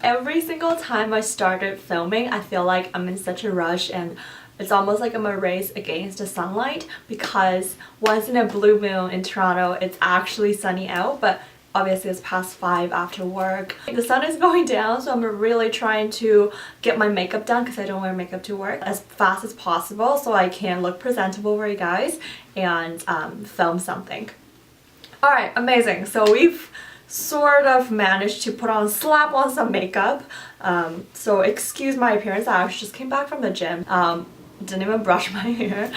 Every single time I started filming, I feel like I'm in such a rush and it's almost like I'm a race against the sunlight because once in a blue moon in Toronto, it's actually sunny out, but obviously it's past 5 after work. The sun is going down, so I'm really trying to get my makeup done because I don't wear makeup to work as fast as possible so I can look presentable for you guys and film something. Alright, amazing. So we've sort of managed to slap on some makeup. So excuse my appearance, I actually just came back from the gym. Didn't even brush my hair.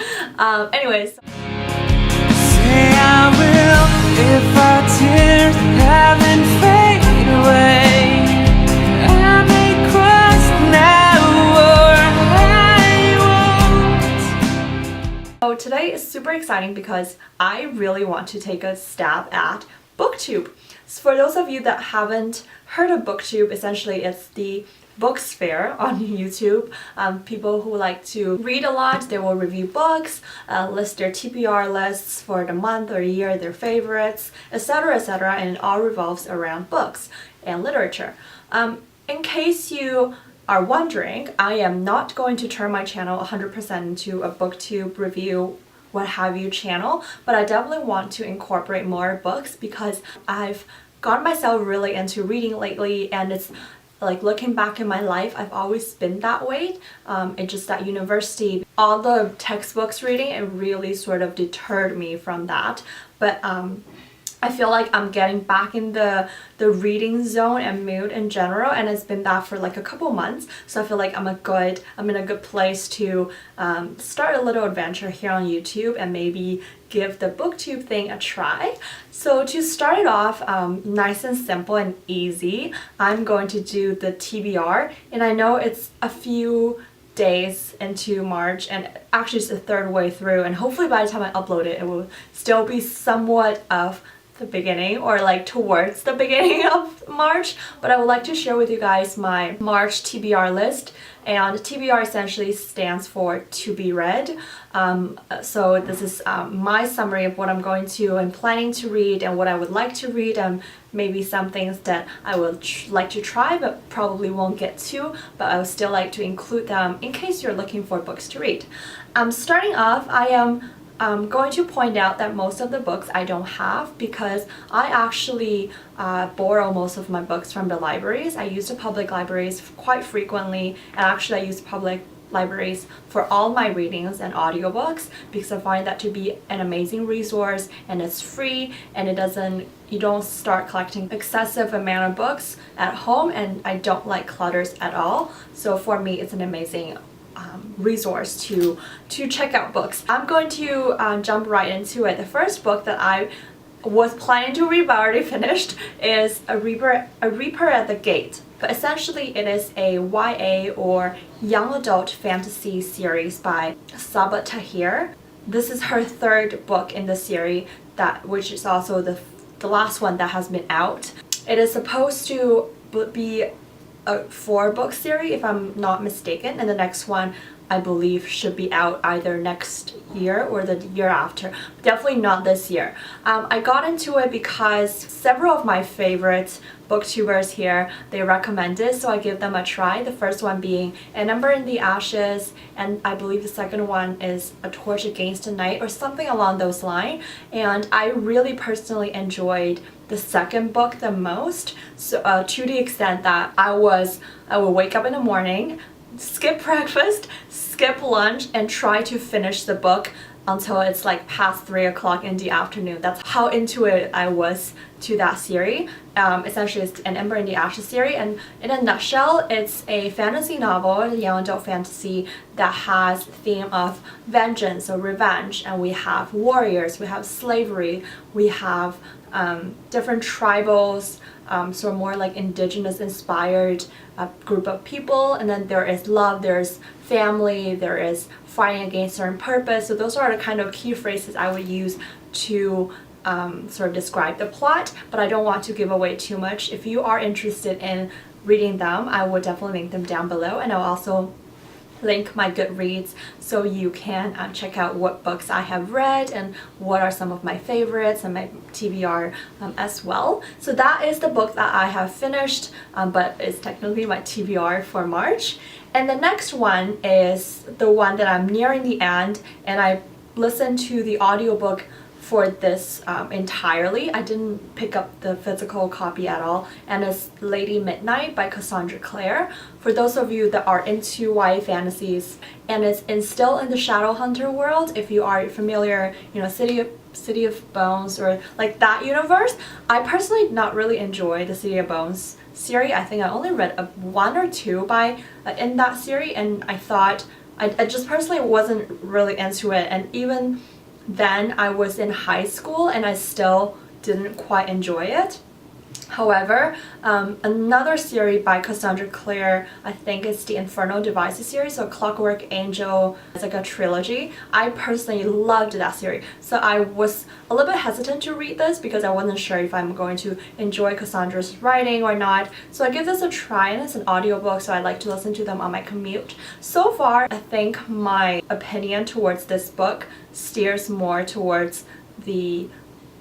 Anyways. Say I will if our tears haven't faded away. I may cross now or I won't. So today is super exciting because I really want to take a stab at Booktube. So for those of you that haven't heard of Booktube, essentially it's the books fair on YouTube. People who like to read a lot, they will review books, list their TBR lists for the month or year, their favorites, etc., and it all revolves around books and literature. In case you are wondering, I am not going to turn my channel 100% into a Booktube review what have you channel, but I definitely want to incorporate more books because I've gotten myself really into reading lately, and it's like looking back in my life, I've always been that way. It's just at university, all the textbooks reading, it really sort of deterred me from that. But I feel like I'm getting back in the reading zone and mood in general, and it's been that for like a couple months. So I feel like I'm in a good place to start a little adventure here on YouTube and maybe give the Booktube thing a try. So to start it off, nice and simple and easy, I'm going to do the TBR, and I know it's a few days into March and actually it's the third way through, and hopefully by the time I upload it, it will still be somewhat of the beginning or like towards the beginning of March, but I would like to share with you guys my March TBR list. And TBR essentially stands for to be read. So this is my summary of what I'm planning to read and what I would like to read, and maybe some things that I would like to try but probably won't get to, but I would still like to include them in case you're looking for books to read. Starting off, I am going to point out that most of the books I don't have because I actually borrow most of my books from the libraries. I use the public libraries quite frequently, and actually I use public libraries for all my readings and audiobooks because I find that to be an amazing resource, and it's free, and you don't start collecting excessive amount of books at home, and I don't like clutters at all. So for me, it's an amazing resource to check out books. I'm going to jump right into it. The first book that I was planning to read but already finished is A Reaper at the Gate. But essentially it is a YA or young adult fantasy series by Sabaa Tahir. This is her third book in the series, which is also the last one that has been out. It is supposed to be a 4-book series if I'm not mistaken, and the next one I believe should be out either next year or the year after. Definitely not this year. I got into it because several of my favorite booktubers here, they recommend it, so I give them a try. The first one being An Ember in the Ashes, and I believe the second one is A Torch Against the Night or something along those lines. And I really personally enjoyed the second book the most, so to the extent that I would wake up in the morning, skip breakfast, skip lunch, and try to finish the book until it's like past 3 o'clock in the afternoon. That's how into it I was to that series. Essentially it's An Ember in the Ashes series, and in a nutshell it's a fantasy novel, a young adult fantasy that has the theme of vengeance or revenge, and we have warriors, we have slavery, we have different tribals, so more like indigenous inspired group of people, and then there is love, there's family, there is fighting against certain purpose. So those are the kind of key phrases I would use to sort of describe the plot, but I don't want to give away too much. If you are interested in reading them, I will definitely link them down below, and I'll also link my Goodreads so you can check out what books I have read and what are some of my favorites and my TBR as well. So that is the book that I have finished, but it's technically my TBR for March. And the next one is the one that I'm nearing the end, and I listened to the audiobook for this entirely. I didn't pick up the physical copy at all, and it's Lady Midnight by Cassandra Clare. For those of you that are into YA fantasies, and it's still in the Shadowhunter world, if you are familiar, you know, City of Bones or like that universe. I personally not really enjoy the City of Bones series. I think I only read one or two by in that series, and I thought I just personally wasn't really into it, and even then I was in high school and I still didn't quite enjoy it. However, another series by Cassandra Clare, I think it's the Infernal Devices series, so Clockwork Angel, it's like a trilogy. I personally loved that series, so I was a little bit hesitant to read this because I wasn't sure if I'm going to enjoy Cassandra's writing or not. So I give this a try, and it's an audiobook, so I like to listen to them on my commute. So far, I think my opinion towards this book steers more towards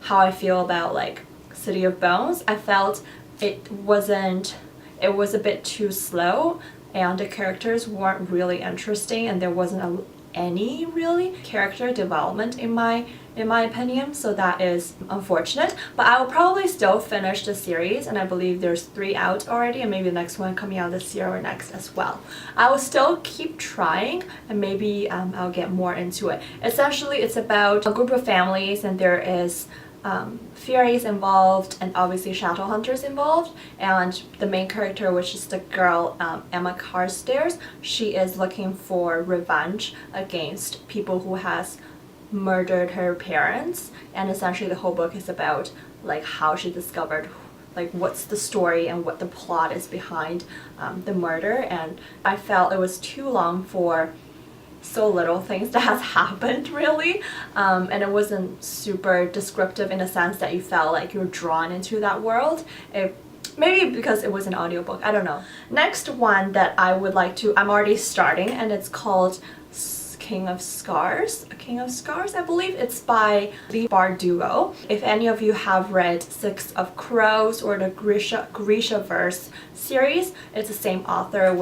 how I feel about like City of Bones. I felt it was a bit too slow, and the characters weren't really interesting, and there wasn't any really character development in my opinion, so that is unfortunate. But I will probably still finish the series, and I believe there's 3 out already, and maybe the next one coming out this year or next as well. I will still keep trying, and maybe I'll get more into it. Essentially, it's about a group of families, and there is fairies involved and obviously shadow hunters involved, and the main character, which is the girl Emma Carstairs, she is looking for revenge against people who has murdered her parents, and essentially the whole book is about like how she discovered like what's the story and what the plot is behind the murder. And I felt it was too long for so little things that has happened really, and it wasn't super descriptive in a sense that you felt like you're drawn into that world. Maybe because it was an audiobook, I don't know. Next one that I would like to, I'm already starting, and it's called King of Scars, I believe. It's by Leigh Bardugo. If any of you have read Six of Crows or the Grishaverse series, it's the same author,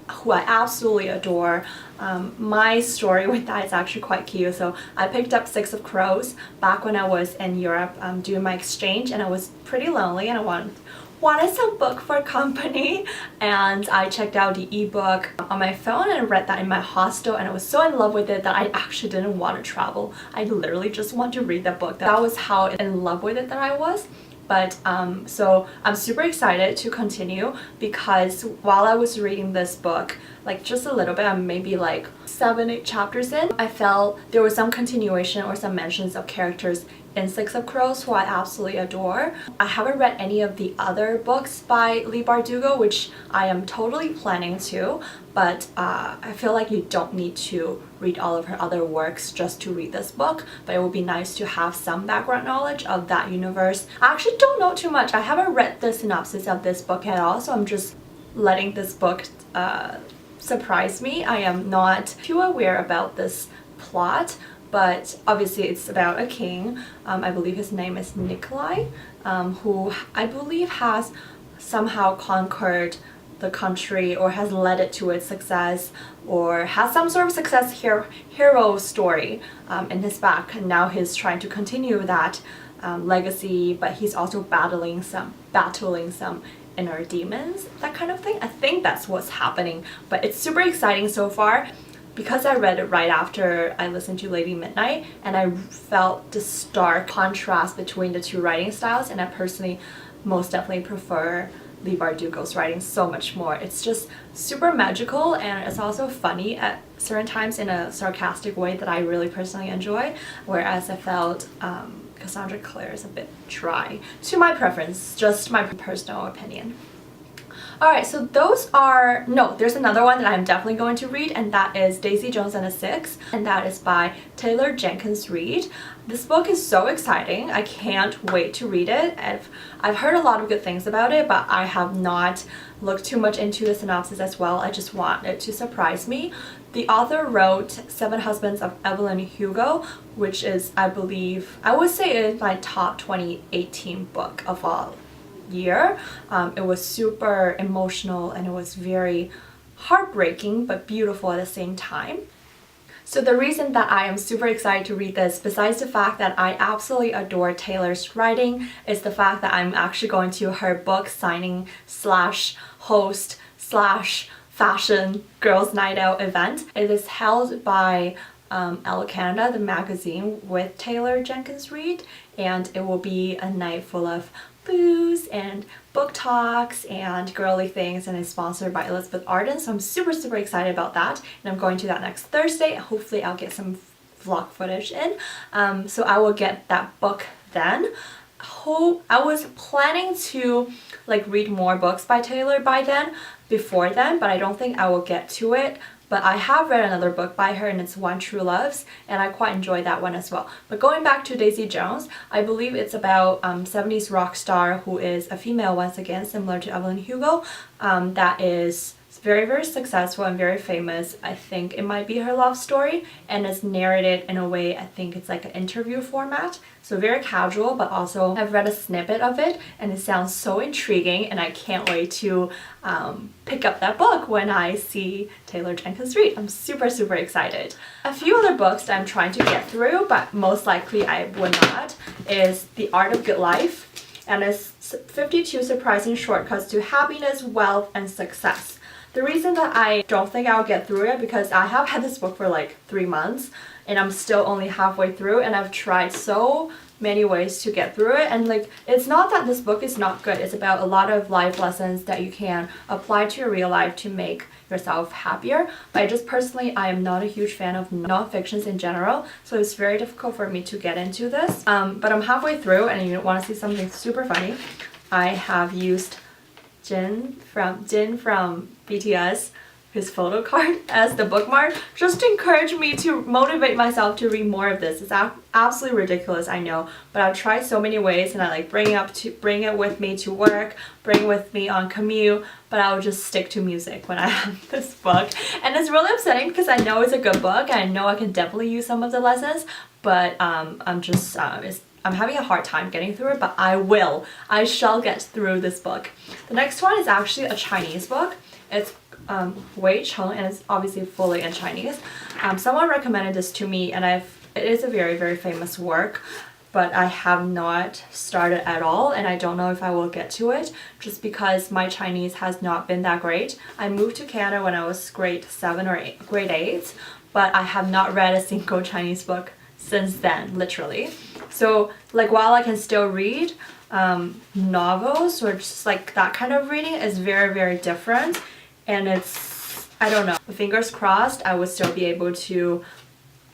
who I absolutely adore. My story with that is actually quite cute. So I picked up Six of Crows back when I was in Europe doing my exchange, and I was pretty lonely, and I wanted some book for company, and I checked out the ebook on my phone and read that in my hostel, and I was so in love with it that I actually didn't want to travel. I literally just want to read the book. That was how in love with it that I was. But so I'm super excited to continue, because while I was reading this book, like just a little bit, I'm maybe like 7-8 chapters in, I felt there was some continuation or some mentions of characters in Six of Crows who I absolutely adore. I haven't read any of the other books by Leigh Bardugo, which I am totally planning to, but I feel like you don't need to read all of her other works just to read this book, but it would be nice to have some background knowledge of that universe. I actually don't know too much. I haven't read the synopsis of this book at all, so I'm just letting this book surprise me. I am not too aware about this plot, but obviously it's about a king. I believe his name is Nikolai, who I believe has somehow conquered the country or has led it to its success, or has some sort of success hero story in his back, and now he's trying to continue that legacy, but he's also battling some inner demons, that kind of thing. I think that's what's happening, but it's super exciting so far. Because I read it right after I listened to Lady Midnight, and I felt the stark contrast between the two writing styles, and I personally most definitely prefer Leigh Bardugo's writing so much more. It's just super magical, and it's also funny at certain times in a sarcastic way that I really personally enjoy, whereas I felt Cassandra Clare is a bit dry to my preference, just my personal opinion. Alright, so those are... No, there's another one that I'm definitely going to read, and that is Daisy Jones and the Six, and that is by Taylor Jenkins Reid. This book is so exciting. I can't wait to read it. I've heard a lot of good things about it, but I have not looked too much into the synopsis as well. I just want it to surprise me. The author wrote Seven Husbands of Evelyn Hugo, which is, I believe, I would say it's my top 2018 book of all year. It was super emotional and it was very heartbreaking but beautiful at the same time. So the reason that I am super excited to read this, besides the fact that I absolutely adore Taylor's writing, is the fact that I'm actually going to her book signing slash host slash fashion girls night out event. It is held by Elle Canada, the magazine, with Taylor Jenkins Reid, and it will be a night full of booze and book talks and girly things, and is sponsored by Elizabeth Arden, so I'm super excited about that, and I'm going to that next Thursday. Hopefully I'll get some vlog footage in, so I will get that book then. I was planning to like read more books by Taylor before then, but I don't think I will get to it. But I have read another book by her, and it's One True Loves, and I quite enjoyed that one as well. But going back to Daisy Jones, I believe it's about 70s rock star who is a female once again, similar to Evelyn Hugo, that is very successful and very famous. I think it might be her love story, and it's narrated in a way, I think it's like an interview format. So very casual, but also I've read a snippet of it and it sounds so intriguing, and I can't wait to pick up that book when I see Taylor Jenkins Reid. I'm super excited. A few other books that I'm trying to get through, but most likely I would not, is The Art of Good Life, and it's 52 Surprising Shortcuts to Happiness, Wealth, and Success. The reason that I don't think I'll get through it, because I have had this book for like 3 months and I'm still only halfway through, and I've tried so many ways to get through it, and like, it's not that this book is not good. It's about a lot of life lessons that you can apply to your real life to make yourself happier. But I just personally, I am not a huge fan of non-fictions in general, so it's very difficult for me to get into this. But I'm halfway through, and you want to see something super funny. I have used Jin from BTS, his photo card, as the bookmark, just to encourage me to motivate myself to read more of this. It's absolutely ridiculous, I know, but I've tried so many ways, and I like bring it with me to work, bring it with me on commute, but I'll just stick to music when I have this book. And it's really upsetting because I know it's a good book, and I know I can definitely use some of the lessons, but I'm having a hard time getting through it, but I shall get through this book. The next one is actually a Chinese book. It's Wei Cheng, and it's obviously fully in Chinese. Someone recommended this to me, and it is a very famous work, but I have not started at all, and I don't know if I will get to it, just because my Chinese has not been that great. I moved to Canada when I was grade 7 or grade 8, but I have not read a single Chinese book since then, literally. So like, while I can still read novels or just like that kind of reading, is very different, and it's, I don't know, fingers crossed I would still be able to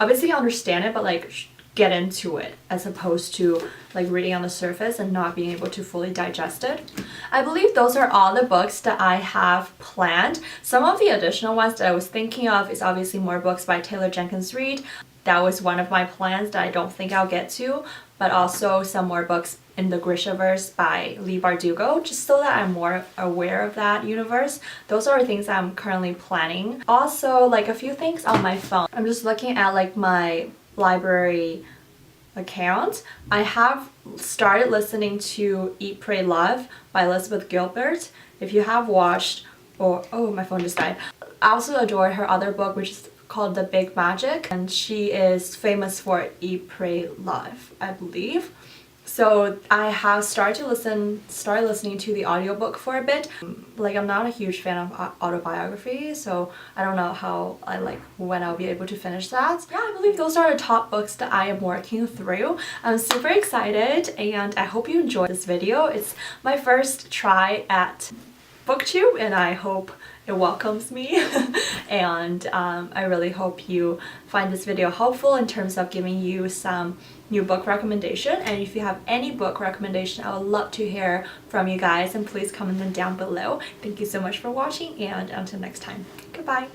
obviously understand it, but like get into it, as opposed to like reading on the surface and not being able to fully digest it. I believe those are all the books that I have planned. Some of the additional ones that I was thinking of is obviously more books by Taylor Jenkins Reid. That was one of my plans that I don't think I'll get to, but also some more books in the Grishaverse by Leigh Bardugo, just so that I'm more aware of that universe. Those are things I'm currently planning. Also, like a few things on my phone. I'm just looking at like my library account. I have started listening to Eat, Pray, Love by Elizabeth Gilbert. If you have watched, or oh, my phone just died. I also adore her other book, which is called The Big Magic, and she is famous for Eat, Pray, Love, I believe. So I have started listening to the audiobook for a bit. Like, I'm not a huge fan of autobiography, so I don't know when I'll be able to finish that. Yeah, I believe those are the top books that I am working through. I'm super excited, and I hope you enjoyed this video. It's my first try at Booktube, and I hope it welcomes me. And I really hope you find this video helpful in terms of giving you some new book recommendation. And if you have any book recommendation, I would love to hear from you guys, and please comment them down below. Thank you so much for watching, and until next time, goodbye.